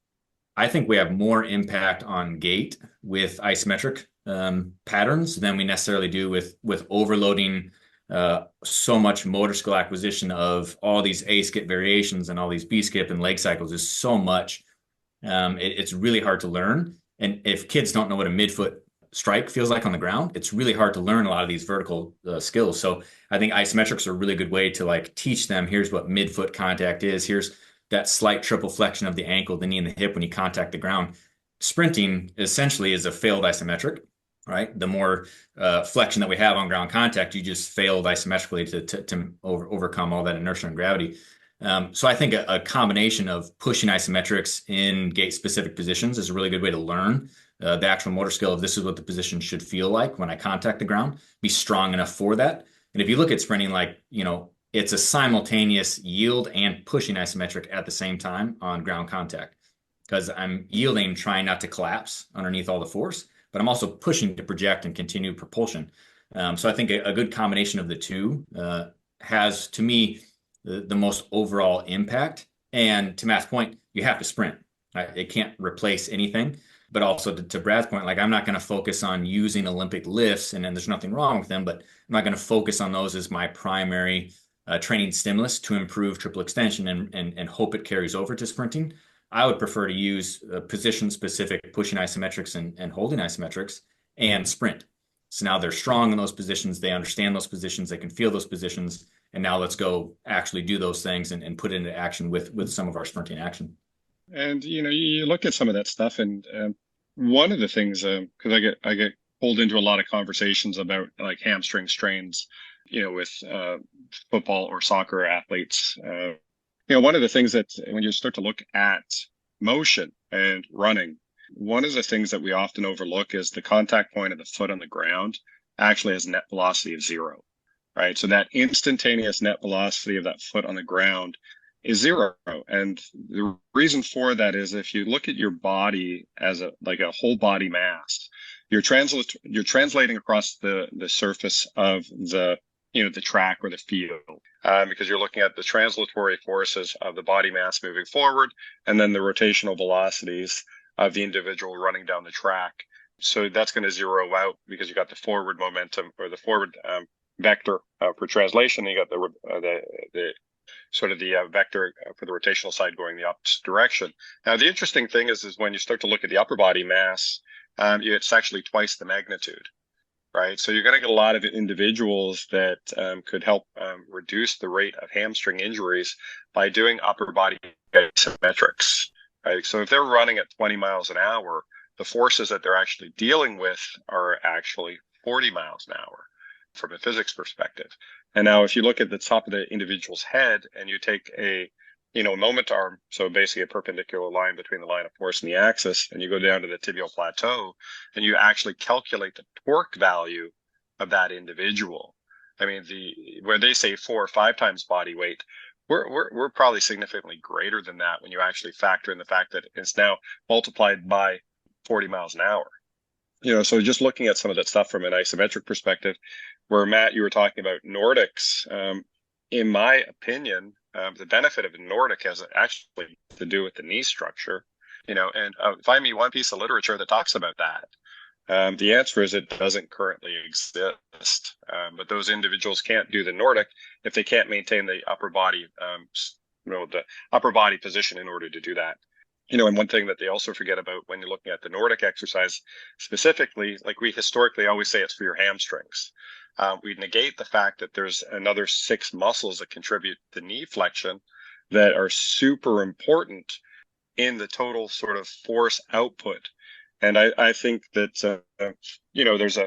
I think we have more impact on gait with isometric patterns than we necessarily do with overloading so much motor skill acquisition of all these A skip variations and all these B skip and leg cycles is so much. It's really hard to learn. And if kids don't know what a midfoot strike feels like on the ground, it's really hard to learn a lot of these vertical skills. So I think isometrics are a really good way to like teach them, here's what midfoot contact is. Here's that slight triple flexion of the ankle, the knee, and the hip when you contact the ground. Sprinting essentially is a failed isometric, right? The more flexion that we have on ground contact, you just failed isometrically to overcome all that inertia and gravity. So I think a combination of pushing isometrics in gait-specific positions is a really good way to learn the actual motor skill of this is what the position should feel like when I contact the ground, be strong enough for that. And if you look at sprinting, like, it's a simultaneous yield and pushing isometric at the same time on ground contact, because I'm yielding, trying not to collapse underneath all the force, but I'm also pushing to project and continue propulsion. So I think a good combination of the two has, to me, the most overall impact. And to Matt's point, you have to sprint. Right? It can't replace anything. But also to Brad's point, like I'm not going to focus on using Olympic lifts, and then there's nothing wrong with them, but I'm not going to focus on those as my primary training stimulus to improve triple extension and hope it carries over to sprinting. I would prefer to use position-specific pushing isometrics and holding isometrics and sprint. So now they're strong in those positions. They understand those positions. They can feel those positions. And now let's go actually do those things and put it into action with some of our sprinting action. And, you look at some of that stuff, and one of the things, because I get pulled into a lot of conversations about like hamstring strains, with football or soccer athletes. One of the things that when you start to look at motion and running, one of the things that we often overlook is the contact point of the foot on the ground actually has net velocity of 0, right? So that instantaneous net velocity of that foot on the ground is 0. And the reason for that is if you look at your body as a whole body mass, you're translating across the surface of the track or the field, because you're looking at the translatory forces of the body mass moving forward, and then the rotational velocities of the individual running down the track. So that's going to zero out because you got the forward momentum or the forward vector for translation. And you got the sort of the vector for the rotational side going the opposite direction. Now, the interesting thing is when you start to look at the upper body mass, it's actually twice the magnitude, right? So you're going to get a lot of individuals that could help reduce the rate of hamstring injuries by doing upper body isometrics, right? So if they're running at 20 miles an hour, the forces that they're actually dealing with are actually 40 miles an hour from a physics perspective. And now if you look at the top of the individual's head and you take a moment arm, so basically a perpendicular line between the line of force and the axis, and you go down to the tibial plateau, and you actually calculate the torque value of that individual. I mean, where they say 4 or 5 times body weight, we're probably significantly greater than that when you actually factor in the fact that it's now multiplied by 40 miles an hour. So just looking at some of that stuff from an isometric perspective, where Matt, you were talking about Nordics, in my opinion, the benefit of a Nordic has actually to do with the knee structure, and find me one piece of literature that talks about that. The answer is it doesn't currently exist, but those individuals can't do the Nordic if they can't maintain the upper body, the upper body position in order to do that. And one thing that they also forget about when you're looking at the Nordic exercise specifically, like we historically always say, it's for your hamstrings. We negate the fact that there's another 6 muscles that contribute to knee flexion that are super important in the total sort of force output. And I think that, there's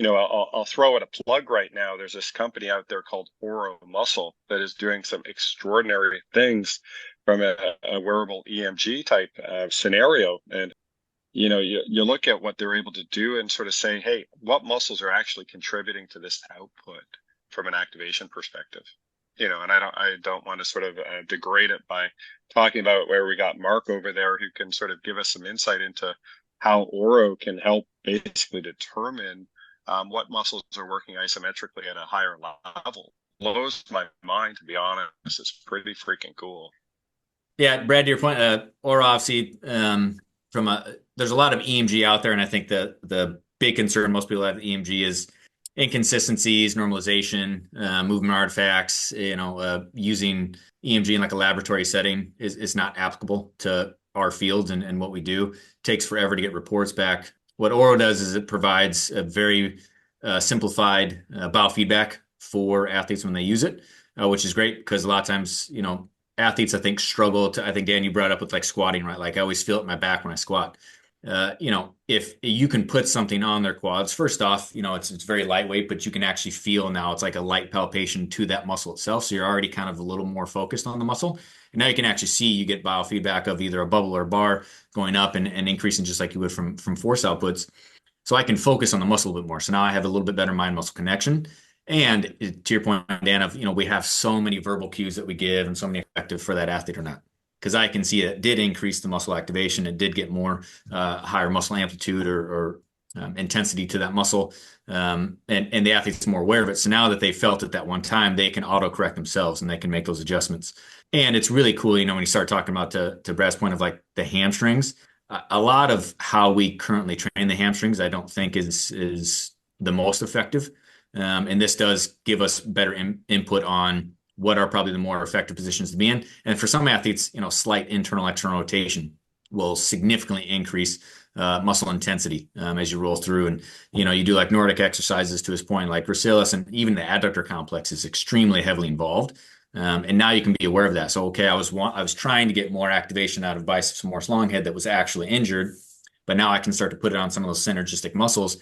I'll throw it a plug right now. There's this company out there called Oro Muscle that is doing some extraordinary things from a wearable EMG type scenario. And, you look at what they're able to do and sort of say, hey, what muscles are actually contributing to this output from an activation perspective? And I don't want to sort of degrade it by talking about where we got Mark over there, who can sort of give us some insight into how Oro can help basically determine what muscles are working isometrically at a higher level. Blows my mind, to be honest. It's pretty freaking cool. Yeah, Brad, to your point, Oro obviously, there's a lot of EMG out there, and I think the big concern most people have with EMG is inconsistencies, normalization, movement artifacts. Using EMG in like a laboratory setting is not applicable to our field and what we do. It takes forever to get reports back. What Oro does is it provides a very simplified biofeedback for athletes when they use it, which is great because a lot of times, athletes I think struggle to. I think Dan, you brought up with like squatting, right? Like I always feel it in my back when I squat. If you can put something on their quads, first off, it's very lightweight, but you can actually feel now it's like a light palpation to that muscle itself. So you're already kind of a little more focused on the muscle. And now you can actually see, you get biofeedback of either a bubble or a bar going up and increasing just like you would from force outputs. So I can focus on the muscle a little bit more. So now I have a little bit better mind muscle connection. And to your point, Dan, of, we have so many verbal cues that we give and so many effective for that athlete or not. Because I can see it did increase the muscle activation. It did get more higher muscle amplitude or intensity to that muscle. And the athlete's more aware of it. So now that they felt it that one time, they can auto-correct themselves and they can make those adjustments. And it's really cool, when you start talking about, to Brad's point of like the hamstrings, a lot of how we currently train the hamstrings, I don't think is the most effective. And this does give us better input on what are probably the more effective positions to be in. And for some athletes, slight internal external rotation will significantly increase muscle intensity as you roll through. And, you do like Nordic exercises to his point, like gracilis, and even the adductor complex is extremely heavily involved. And now you can be aware of that. So, okay, I was trying to get more activation out of biceps femoris long head that was actually injured, but now I can start to put it on some of those synergistic muscles,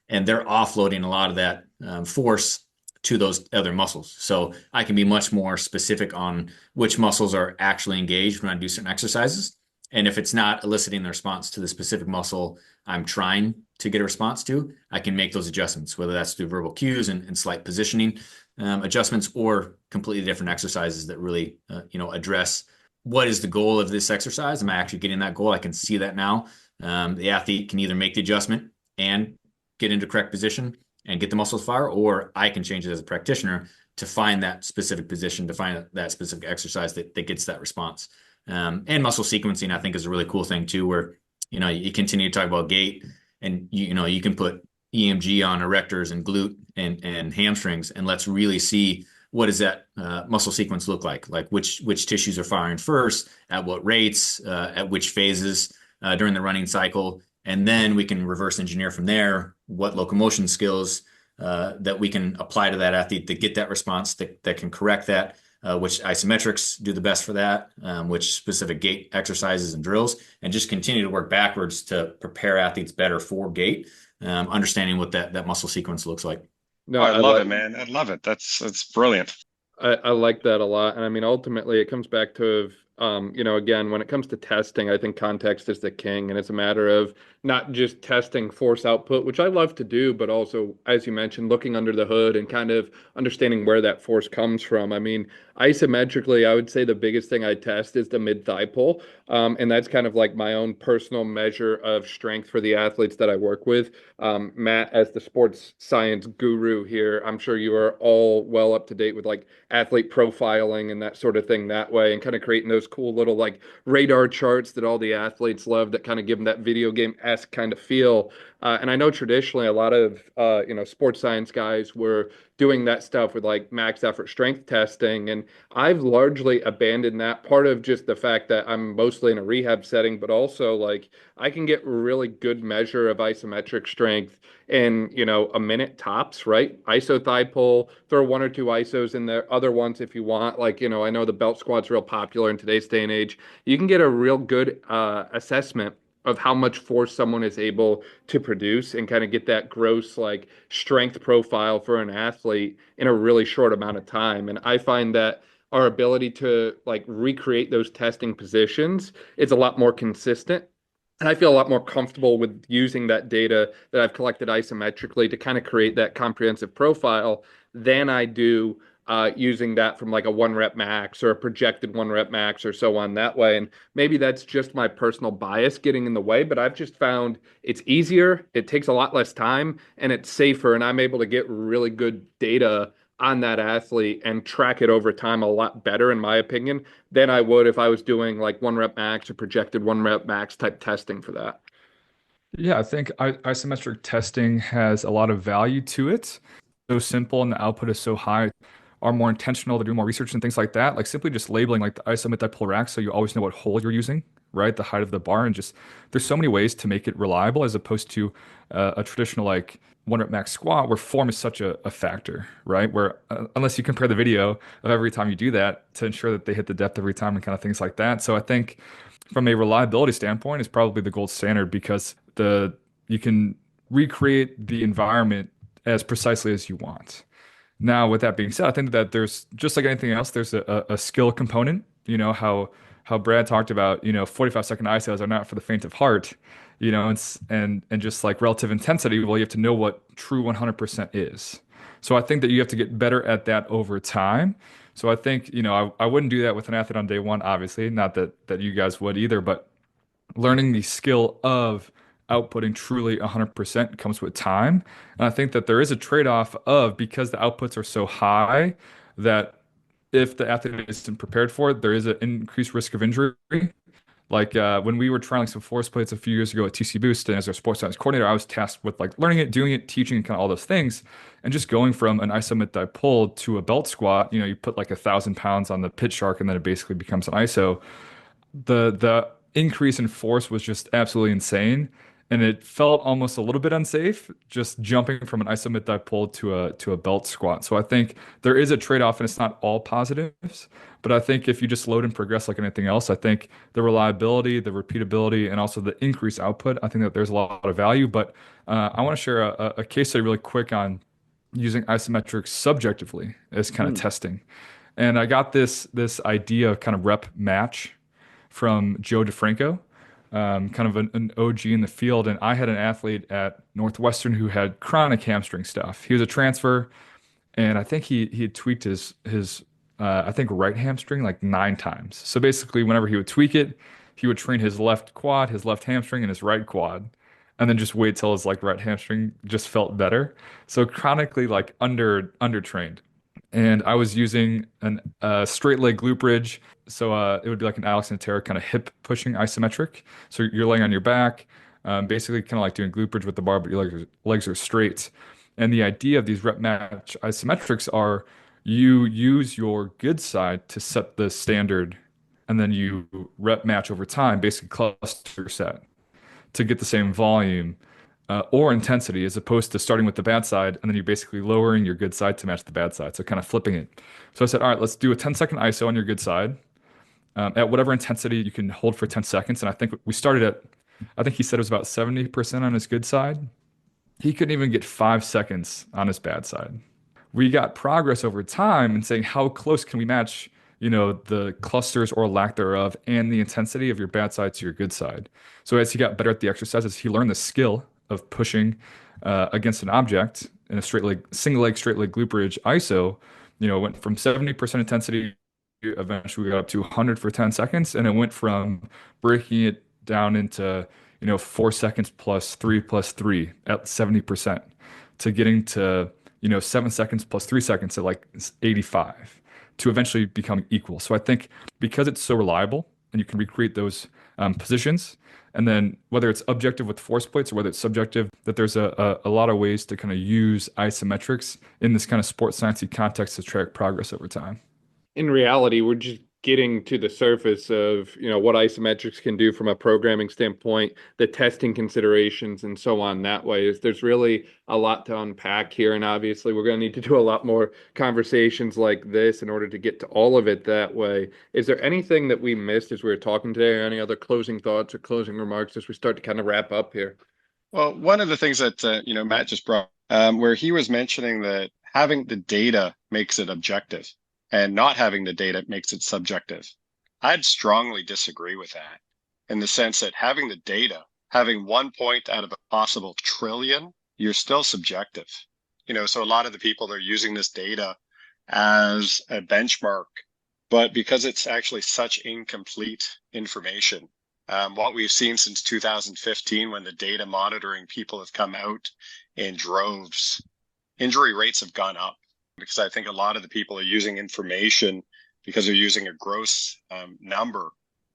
and they're offloading a lot of that force to those other muscles. So I can be much more specific on which muscles are actually engaged when I do certain exercises. And if it's not eliciting the response to the specific muscle I'm trying to get a response to, I can make those adjustments, whether that's through verbal cues and slight positioning adjustments, or completely different exercises that really, address what is the goal of this exercise. Am I actually getting that goal? I can see that now. The athlete can either make the adjustment and get into correct position and get the muscles fire, or I can change it as a practitioner to find that specific position, to find that specific exercise that gets that response. And muscle sequencing, I think, is a really cool thing too, where, you continue to talk about gait, and you can put EMG on erectors and glute and hamstrings, and let's really see what does that muscle sequence look like which tissues are firing first, at what rates, at which phases during the running cycle. And then we can reverse engineer from there what locomotion skills that we can apply to that athlete to get that response that can correct that. which isometrics do the best for that, which specific gait exercises and drills, and just continue to work backwards to prepare athletes better for gait, understanding what that muscle sequence looks like. No, Oh, I I love like it, man. I love it. That's brilliant. I like that a lot. And I mean, ultimately, it comes back to, again, when it comes to testing, I think context is the king. And it's a matter of not just testing force output, which I love to do, but also, as you mentioned, looking under the hood and kind of understanding where that force comes from. I mean, isometrically, I would say the biggest thing I test is the mid thigh pull. And that's kind of like my own personal measure of strength for the athletes that I work with. Matt, as the sports science guru here, I'm sure you are all well up to date with like athlete profiling and that sort of thing that way, and kind of creating those cool little like radar charts that all the athletes love that kind of give them that video game-esque kind of feel. And I know traditionally a lot of sports science guys were doing that stuff with like max effort strength testing, and I've largely abandoned that, part of just the fact that I'm mostly in a rehab setting, but also like I can get really good measure of isometric strength in, a minute tops, right? Iso thigh pull, throw one or two isos in there, other ones if you want. Like, I know the belt squat's real popular in today's day and age. You can get a real good assessment of how much force someone is able to produce and kind of get that gross like strength profile for an athlete in a really short amount of time. And I find that our ability to like recreate those testing positions is a lot more consistent. And I feel a lot more comfortable with using that data that I've collected isometrically to kind of create that comprehensive profile than I do using that from like a 1 rep max or a projected 1 rep max or so on that way. And maybe that's just my personal bias getting in the way, but I've just found it's easier, it takes a lot less time, and it's safer. And I'm able to get really good data on that athlete and track it over time a lot better, in my opinion, than I would if I was doing like 1 rep max or projected 1 rep max type testing for that. Yeah, I think isometric testing has a lot of value to it. So simple and the output is so high, are more intentional to do more research and things like that. Like simply just labeling like the isomet dipole rack so you always know what hole you're using, right? The height of the bar, and just there's so many ways to make it reliable as opposed to a traditional like 1 rep max squat where form is such a factor, right? Where unless you compare the video of every time you do that to ensure that they hit the depth every time and kind of things like that. So I think from a reliability standpoint, is probably the gold standard because you can recreate the environment as precisely as you want. Now, with that being said, I think that there's just like anything else, there's a skill component. You know how Brad talked about, 45-second ISOs are not for the faint of heart. And just like relative intensity, well, you have to know what true 100% is. So I think that you have to get better at that over time. So I think, I wouldn't do that with an athlete on day one, obviously, not that you guys would either, but learning the skill of outputting truly 100% comes with time. And I think that there is a trade-off of because the outputs are so high that if the athlete isn't prepared for it, there is an increased risk of injury. Like when we were trying some force plates a few years ago at TC Boost, and as our sports science coordinator, I was tasked with like learning it, doing it, teaching, kind of all those things, and just going from an isomet dipole to a belt squat. You put like 1,000 pounds on the pit shark, and then it basically becomes an ISO. The increase in force was just absolutely insane, and it felt almost a little bit unsafe just jumping from an isomet dipole to a belt squat. So I think there is a trade-off, and it's not all positives. But I think if you just load and progress like anything else, I think the reliability, the repeatability, and also the increased output, I think that there's a lot of value. But I want to share a case study really quick on using isometrics subjectively as kind of testing. And I got this idea of kind of rep match from Joe DeFranco, kind of an OG in the field. And I had an athlete at Northwestern who had chronic hamstring stuff. He was a transfer, and I think he had tweaked his I think right hamstring like 9 times. So basically, whenever he would tweak it, he would train his left quad, his left hamstring, and his right quad, and then just wait till his like right hamstring just felt better. So chronically like undertrained. And I was using a straight leg glute bridge. So it would be like an Alex Natera kind of hip pushing isometric. So you're laying on your back, basically kind of like doing glute bridge with the bar, but your legs are straight. And the idea of these rep match isometrics are you use your good side to set the standard, and then you rep match over time, basically cluster set to get the same volume or intensity, as opposed to starting with the bad side and then you're basically lowering your good side to match the bad side. So kind of flipping it. So I said, all right, let's do a 10-second ISO on your good side at whatever intensity you can hold for 10 seconds. And I think we started at, I think he said it was about 70% on his good side. He couldn't even get 5 seconds on his bad side. We got progress over time and saying, how close can we match, the clusters or lack thereof and the intensity of your bad side to your good side. So as he got better at the exercises, he learned the skill of pushing against an object in a single leg, straight leg glute bridge ISO. Went from 70% intensity, eventually we got up to 100 for 10 seconds, and it went from breaking it down into 4 seconds plus 3 plus 3 at 70% to getting to 7 seconds plus 3 seconds at like 85 to eventually become equal. So I think because it's so reliable and you can recreate those positions, and then whether it's objective with force plates or whether it's subjective, that there's a lot of ways to kind of use isometrics in this kind of sports sciencey context to track progress over time. In reality, we're just getting to the surface of, what isometrics can do from a programming standpoint, the testing considerations and so on that way. There's really a lot to unpack here. And obviously we're going to need to do a lot more conversations like this in order to get to all of it that way. Is there anything that we missed as we were talking today, or any other closing thoughts or closing remarks as we start to kind of wrap up here? Well, one of the things that, Matt just brought, where he was mentioning that having the data makes it objective, and not having the data makes it subjective. I'd strongly disagree with that, in the sense that having the data, having 1 point out of a possible trillion, you're still subjective. So a lot of the people are using this data as a benchmark, but because it's actually such incomplete information, what we've seen since 2015, when the data monitoring people have come out in droves, injury rates have gone up. Because I think a lot of the people are using information because they're using a gross number,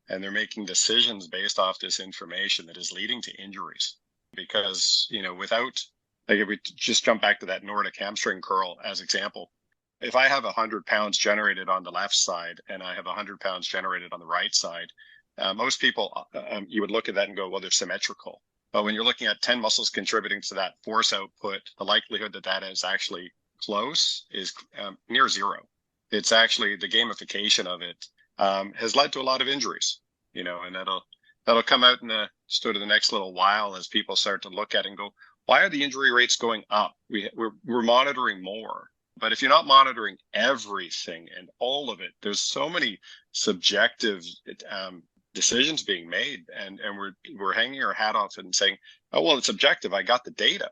and they're making decisions based off this information that is leading to injuries. Because, without, like, if we just jump back to that Nordic hamstring curl as example, if I have 100 pounds generated on the left side and I have 100 pounds generated on the right side, most people, you would look at that and go, well, they're symmetrical. But when you're looking at 10 muscles contributing to that force output, the likelihood that that is actually close is near zero. It's actually the gamification of it has led to a lot of injuries, and that'll come out in the sort of the next little while as people start to look at it and go, why are the injury rates going up? We're monitoring more, but if you're not monitoring everything and all of it, there's so many subjective decisions being made, and we're hanging our hat off and saying, oh well, it's objective. I got the data.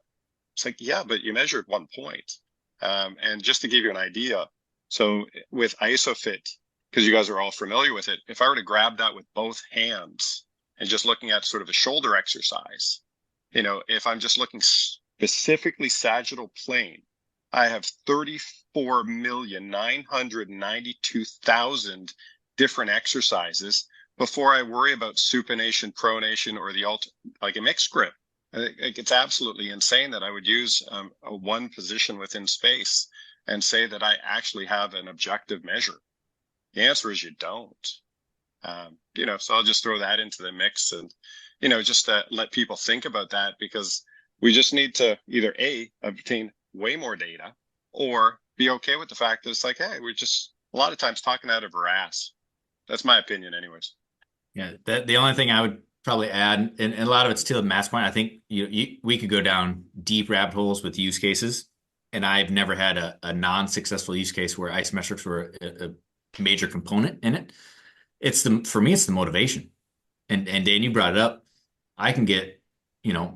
It's like, yeah, but you measured 1 point. And just to give you an idea, so with ISOFIT, because you guys are all familiar with it, if I were to grab that with both hands and just looking at sort of a shoulder exercise, if I'm just looking specifically sagittal plane, I have 34,992,000 different exercises before I worry about supination, pronation, or like a mixed grip. It's absolutely insane that I would use a one position within space and say that I actually have an objective measure. The answer is you don't. So I'll just throw that into the mix and, just to let people think about that, because we just need to either A, obtain way more data, or be okay with the fact that it's like, hey, we're just a lot of times talking out of our ass. That's my opinion anyways. Yeah, the only thing I would probably add, and a lot of it's to Matt's point, I think we could go down deep rabbit holes with use cases, and I've never had a non-successful use case where isometrics were a major component in it. For me, it's the motivation. And Dan, you brought it up. I can get,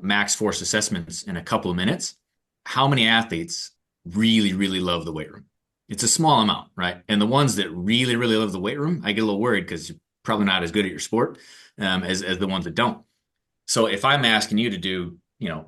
max force assessments in a couple of minutes. How many athletes really, really love the weight room? It's a small amount, right? And the ones that really, really love the weight room, I get a little worried because you're probably not as good at your sport as the ones that don't. So if I'm asking you to do,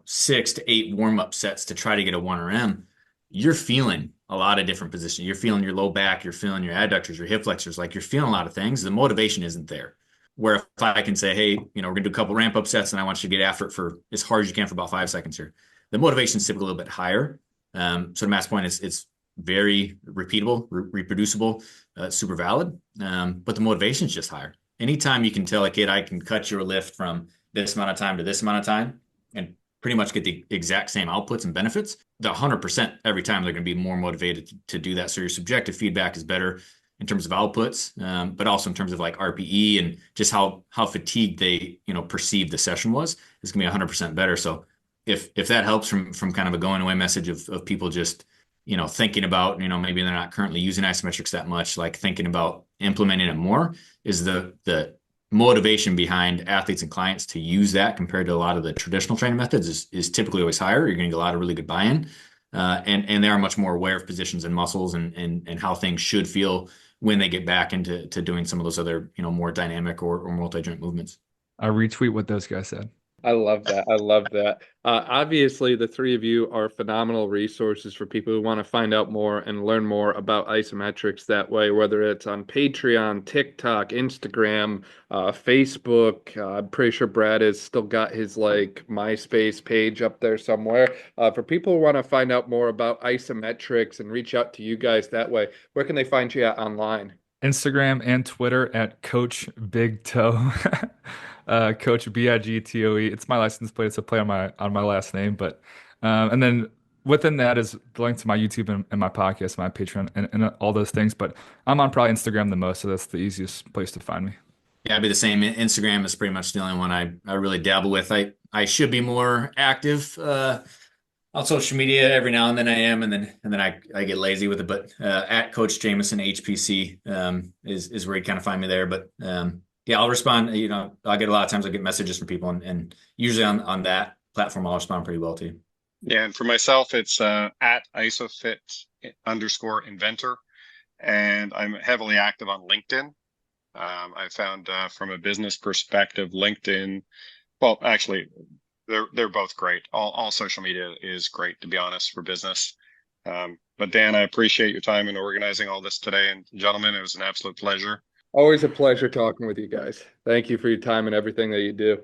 6 to 8 warm-up sets to try to get a 1RM, you're feeling a lot of different positions. You're feeling your low back, you're feeling your adductors, your hip flexors, like you're feeling a lot of things. The motivation isn't there. Where if I can say, hey, we're going to do a couple ramp-up sets and I want you to get after it for as hard as you can for about 5 seconds here. The motivation is typically a little bit higher. So to Matt's point, it's very repeatable, reproducible, super valid. But the motivation is just higher. Anytime you can tell a kid, I can cut your lift from this amount of time to this amount of time, and pretty much get the exact same outputs and benefits, the 100% every time they're going to be more motivated to do that. So your subjective feedback is better in terms of outputs, but also in terms of like RPE and just how fatigued they, perceive the session was, it's going to be 100% better. So if that helps from kind of a going away message of people just, thinking about, maybe they're not currently using isometrics that much, like thinking about implementing it more, is the motivation behind athletes and clients to use that compared to a lot of the traditional training methods is typically always higher. You're going to get a lot of really good buy-in, and they are much more aware of positions and muscles and how things should feel when they get back into doing some of those other, more dynamic or multi-joint movements. I retweet what those guys said. I love that. I love that. Obviously, the three of you are phenomenal resources for people who want to find out more and learn more about isometrics that way, whether it's on Patreon, TikTok, Instagram, Facebook. I'm pretty sure Brad has still got his like MySpace page up there somewhere. For people who want to find out more about isometrics and reach out to you guys that way, where can they find you at online? Instagram and Twitter at Coach Big Toe. Coach Bigtoe. It's my license plate. It's a play on my last name, but and then within that is the link to my YouTube and my podcast, my Patreon, and all those things. But I'm on probably Instagram the most, so that's the easiest place to find me. Yeah, I'd be the same. Instagram is pretty much the only one I really dabble with. I should be more active on social media every now and then I am, and then I get lazy with it. But at Coach Jamison HPC is where you kind of find me there. But yeah, I'll respond. I get a lot of times I get messages from people, and usually on that platform I'll respond pretty well too. Yeah, and for myself, it's at isofit_inventor, and I'm heavily active on LinkedIn. I found from a business perspective, LinkedIn, well, actually, they're both great. All social media is great, to be honest, for business. But Dan, I appreciate your time in organizing all this today. And gentlemen, it was an absolute pleasure. Always a pleasure talking with you guys. Thank you for your time and everything that you do.